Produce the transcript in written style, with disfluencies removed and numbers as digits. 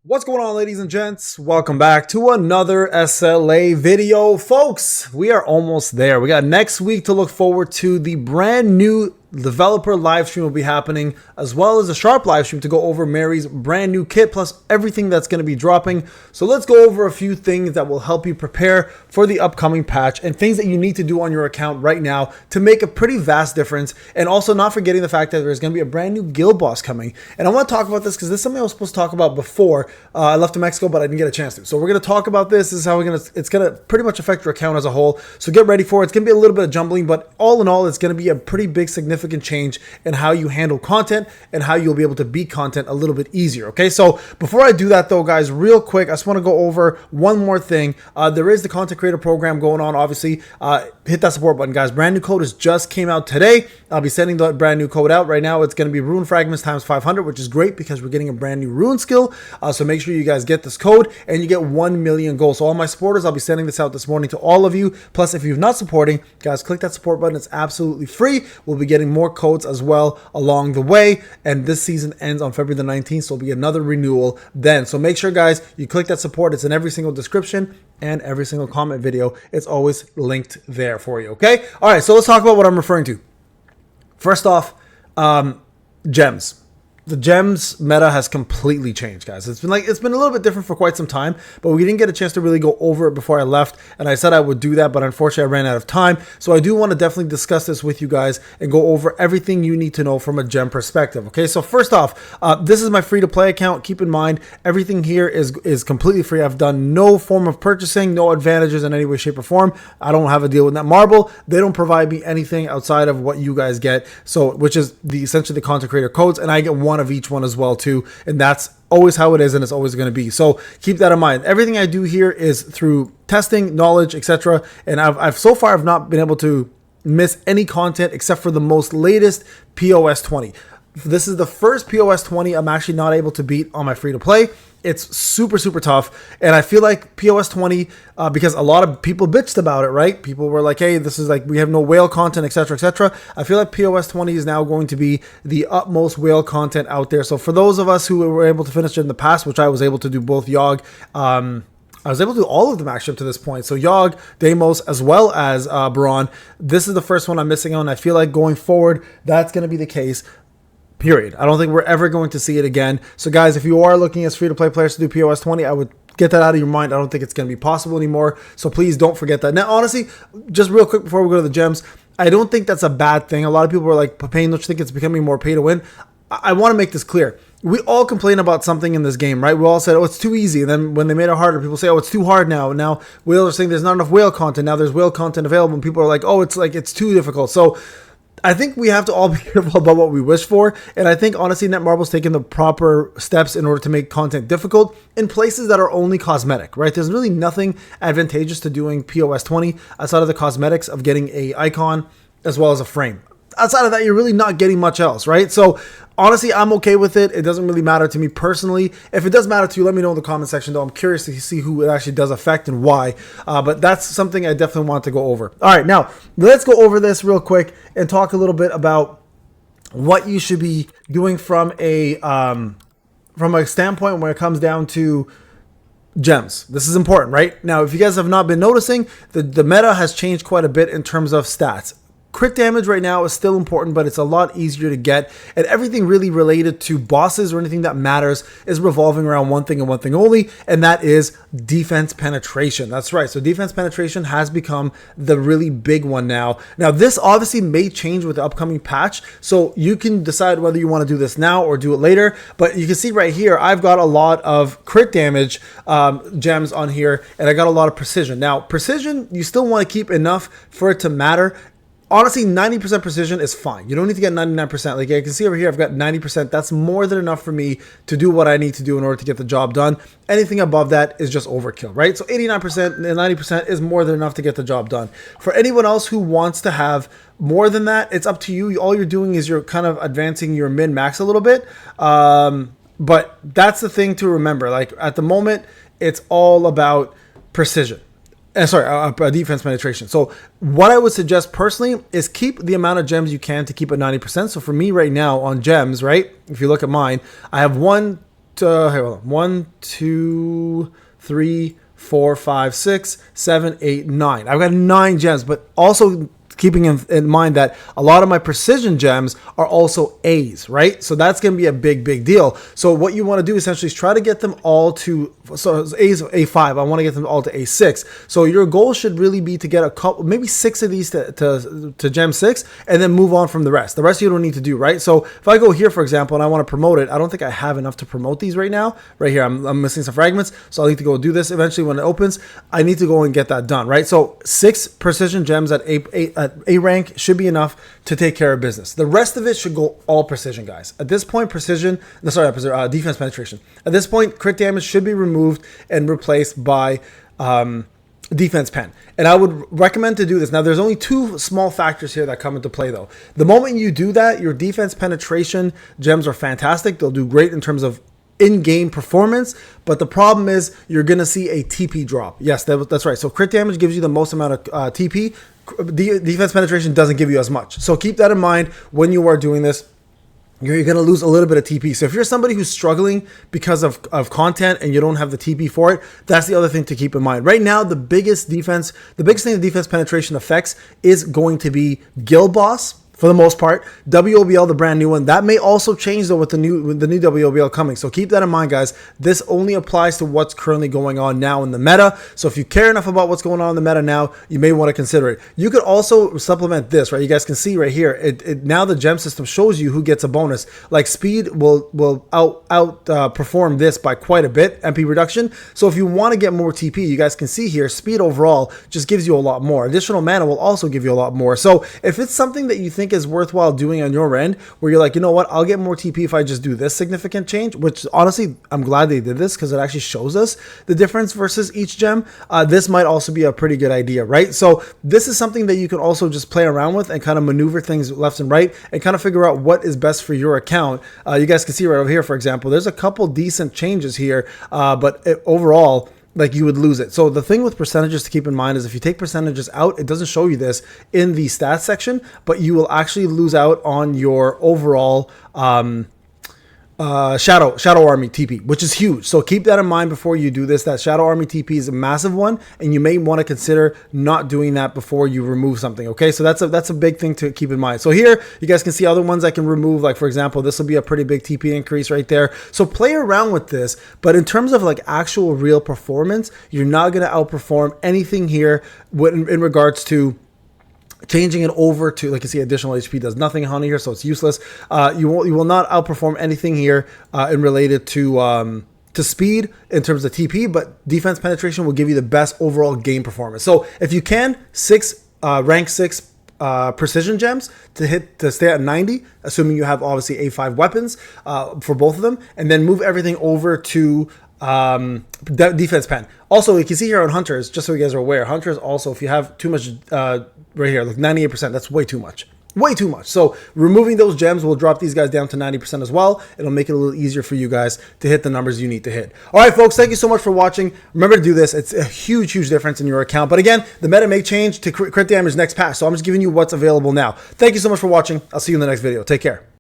What's going on, ladies and gents? Welcome back to another SLA video. Folks, we are almost there. We got next week to look forward to. The brand new developer live stream will be happening, as well as a Sharp live stream to go over Mary's brand new kit, plus everything that's going to be dropping. So let's go over a few things that will help you prepare for the upcoming patch and things that you need to do on your account right now to make a pretty vast difference. And also not forgetting the fact that there's going to be a brand new guild boss coming. And I want to talk about this because this is something I was supposed to talk about before I left to Mexico, but I didn't get a chance to. So we're going to talk about this. This is how it's going to pretty much affect your account as a whole. So get ready for it. It's going to be a little bit of jumbling, but all in all, it's going to be a pretty big significant change in how you handle content and how you'll be able to beat content a little bit easier. Okay, so before I do that though, guys, real quick, I just want to go over one more thing. There is the content creator program going on. Obviously, hit that support button, guys. Brand new code has just came out today. I'll be sending the brand new code out right now. It's going to be rune fragments times 500, which is great because we're getting a brand new rune skill. So make sure you guys get this code and you get 1 million gold. So all my supporters, I'll be sending this out this morning to all of you. Plus, if you're not supporting, guys, click that support button. It's absolutely free. We'll be getting more codes as well along the way. And this season ends on February the 19th. So it'll be another renewal then. So make sure, guys, you click that support. It's in every single description and every single comment video. It's always linked there for you. Okay. All right. So let's talk about what I'm referring to. First off, gems. The gems meta has completely changed, guys. It's been a little bit different for quite some time, but we didn't get a chance to really go over it before I left. And I said I would do that, but unfortunately I ran out of time. So I do want to definitely discuss this with you guys and go over everything you need to know from a gem perspective. Okay, so first off, this is my free to play account. Keep in mind, everything here is completely free. I've done no form of purchasing, no advantages in any way, shape, or form. I don't have a deal with Netmarble. They don't provide me anything outside of what you guys get. So, which is essentially the content creator codes, and I get one of each one as well too, and that's always how it is, and it's always going to be. So keep that in mind. Everything I do here is through testing, knowledge, etc. And I've so far I've not been able to miss any content except for the most latest POS 20. This is the first POS 20 I'm actually not able to beat on my free to play. It's super, super tough. And I feel like POS 20, because a lot of people bitched about it, right? People were like, hey, this is like, we have no whale content, etc., etc. I feel like POS 20 is now going to be the utmost whale content out there. So for those of us who were able to finish it in the past, which I was able to do both Yogg, I was able to do all of them actually up to this point. So Yogg, Deimos, as well as Baron. This is the first one I'm missing on. I feel like going forward, that's going to be the case. Period. I don't think we're ever going to see it again. So guys, if you are looking as free-to-play players to do POS 20, I would get that out of your mind. I don't think it's going to be possible anymore. So please don't forget that. Now, honestly, just real quick before we go to the gems, I don't think that's a bad thing. A lot of people are like, Payne, don't you think it's becoming more pay to win? I want to make this clear. We all complain about something in this game, right? We all said, oh, it's too easy. And then when they made it harder, people say, oh, it's too hard now. And now whales are saying there's not enough whale content. Now there's whale content available. And people are like, oh, it's too difficult. So I think we have to all be careful about what we wish for. And I think, honestly, Netmarble's taken the proper steps in order to make content difficult in places that are only cosmetic, right? There's really nothing advantageous to doing POS 20 outside of the cosmetics of getting a icon as well as a frame. Outside of that, you're really not getting much else, right? So honestly, I'm okay with it. It doesn't really matter to me personally. If it does matter to you, let me know in the comment section, though. I'm curious to see who it actually does affect and why. But that's something I definitely want to go over. All right, now let's go over this real quick and talk a little bit about what you should be doing from a standpoint when it comes down to gems. This is important, right? Now, if you guys have not been noticing, the meta has changed quite a bit in terms of stats. Crit damage right now is still important, but it's a lot easier to get, and everything really related to bosses or anything that matters is revolving around one thing and one thing only, and that is defense penetration. That's right. So defense penetration has become the really big one now. Now, this obviously may change with the upcoming patch, so you can decide whether you want to do this now or do it later, but you can see right here, I've got a lot of crit damage gems on here, and I got a lot of precision. Now, precision, you still want to keep enough for it to matter. Honestly, 90% precision is fine. You don't need to get 99%. Like I can see over here, I've got 90%. That's more than enough for me to do what I need to do in order to get the job done. Anything above that is just overkill, right? So 89% and 90% is more than enough to get the job done. For anyone else who wants to have more than that, it's up to you. All you're doing is you're kind of advancing your min-max a little bit. But that's the thing to remember. Like at the moment, it's all about precision. Defense penetration. So what I would suggest personally is keep the amount of gems you can to keep at 90%. So for me right now on gems, right, if you look at mine, I have 1, Here, hold on. 1, 2, 3, 4, 5, 6, 7, 8, 9. I've got 9 gems, but also keeping in mind that a lot of my precision gems are also A's, right? So that's going to be a big deal. So what you want to do essentially is try to get them all to, so A's A5, I want to get them all to A6. So your goal should really be to get a couple, maybe 6 of these to gem 6, and then move on from the rest. The rest you don't need to do, right? So if I go here, for example, and I want to promote it, I don't think I have enough to promote these right now. Right here, I'm missing some fragments, so I'll need to go do this. Eventually when it opens, I need to go and get that done, right? So 6 precision gems at A rank should be enough to take care of business. The rest of it should go all precision, guys. At this point, defense penetration. At this point, crit damage should be removed and replaced by defense pen. And I would recommend to do this. Now, there's only 2 small factors here that come into play, though. The moment you do that, your defense penetration gems are fantastic. They'll do great in terms of in-game performance, but the problem is you're going to see a TP drop. Yes, that's right. So crit damage gives you the most amount of TP. Defense penetration doesn't give you as much. So keep that in mind when you are doing this. You're going to lose a little bit of TP. So if you're somebody who's struggling because of content and you don't have the TP for it, that's the other thing to keep in mind. Right now, the biggest thing the defense penetration affects is going to be Guild Boss. For the most part, WOBL, the brand new one, that may also change though with the new WOBL coming. So keep that in mind, guys. This only applies to what's currently going on now in the meta. So if you care enough about what's going on in the meta now, you may want to consider it. You could also supplement this, right? You guys can see right here. Now the gem system shows you who gets a bonus. Like speed will outperform this by quite a bit, MP reduction. So if you want to get more TP, you guys can see here, speed overall just gives you a lot more. Additional mana will also give you a lot more. So if it's something that you think is worthwhile doing on your end, where you're like, you know what, I'll get more TP if I just do this significant change, which honestly, I'm glad they did this because it actually shows us the difference versus each gem. This might also be a pretty good idea, right? So this is something that you can also just play around with and kind of maneuver things left and right and kind of figure out what is best for your account. You guys can see right over here, for example, there's a couple decent changes here, but overall, like you would lose it. So the thing with percentages to keep in mind is if you take percentages out, it doesn't show you this in the stats section, but you will actually lose out on your overall Shadow Army TP, which is huge. So keep that in mind before you do this. That Shadow Army TP is a massive one, and you may want to consider not doing that before you remove something. Okay, so that's a big thing to keep in mind. So here you guys can see other ones I can remove. Like for example, this will be a pretty big TP increase right there. So play around with this, but in terms of like actual real performance, you're not going to outperform anything here in regards to changing it over to, like you see, additional HP does nothing on here, so it's useless. You will not outperform anything here in related to speed in terms of TP, but defense penetration will give you the best overall game performance. So if you can, rank 6 precision gems to stay at 90, assuming you have obviously A5 weapons for both of them, and then move everything over to defense pen. Also, you can see here on hunters, just so you guys are aware, hunters also, if you have too much right here, like 98%, that's way too much. So removing those gems will drop these guys down to 90% as well. It'll make it a little easier for you guys to hit the numbers you need to hit. All right, folks, thank you so much for watching. Remember to do this. It's a huge difference in your account. But again, the meta may change to crit damage next patch. So I'm just giving you what's available now. Thank you so much for watching. I'll see you in the next video. Take care.